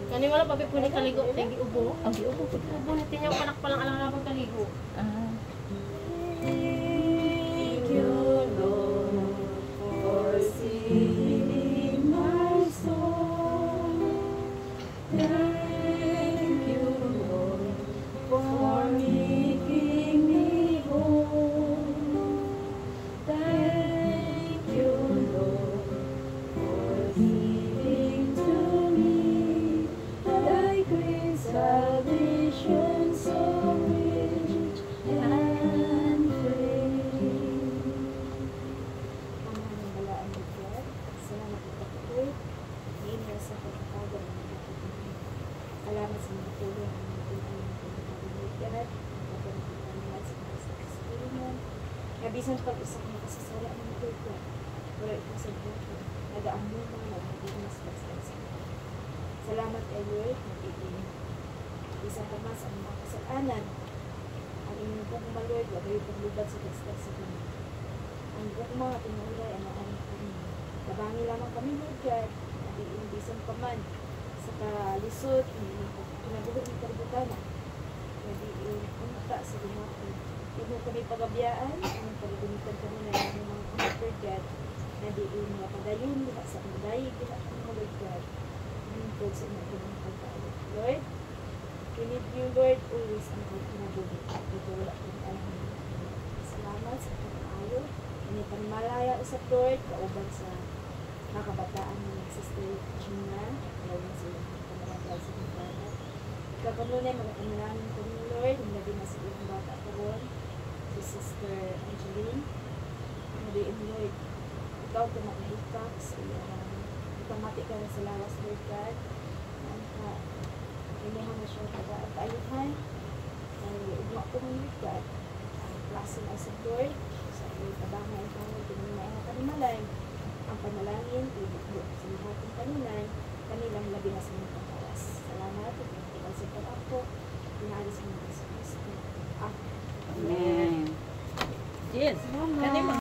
Kani wala pa pipuni kaligo, lagi ubo. Ang giubo ko. Ubo na tinyaw panak pa lang alang labang kaligo. Thank you, Lord, for singing my song. Thank you, Lord, for making me whole. Thank you, Lord, for giving to me thy great salvation so rich and free. Ang balaan ni God, salamat po patuloy. Ngayon sa pagkakaga ng mga kapatid. Salamat sa mga tulong ng mga tulong ng pagkakaga. Salamat sa mga sakispiringan. Nabisan pag-usap na kasasala ng mga tulong. Wala ito sa buhay. Nagaang muna, nagiging mas basta. Salamat kay Lord, nagiging isang kama sa mga kasalanan. Ang inyong pong malord, wag kayo pong lubad sa tekstas sa kami. Ang pong mga tinulay, ang kami. Labangi lamang kami, Lord God, nagiging isang kaman sa kalisod, kinabuhod ng kaributana. Nagiging punta sa dumating. Huwag mo kami pagabiyaan, ang pagagunitan kami na yung mga kamot, Lord God, nagiging mga padayon, sa pagdayig, mga Lord God. Lord, sa inyo ng pagkain. Lord, we need you, Lord, always ang pagkinabuhi. Ito wala kong alam. Salamat sa pagkaayo. Ini panmalaya usap, Lord, kauban sa kakabataan ng Sister Gina. Kauban sa pangalagal sa pagkain. Ikapanunay, mga panalangin ko ni Lord, hindi na sa iyong bata karon, si Sister Angeline. Nadiin, Lord, ikaw kumakahikak sa iyong pamati ka na sa lawas, Lord God. Inihan na siya at kaayuhan. Ugma ko ng Lord God. Ang klase na sa Lord. Sa iyong tabangay ang pangod, pinunay na kanimalay. Ang panalangin, ibigbo sa lahat ng kanilan, kanilang labi na sa mga pagkawas. Salamat. At ikaw sa pag-ako. Pinahalis mo sa Kristo. Amen. Yes. Salamat.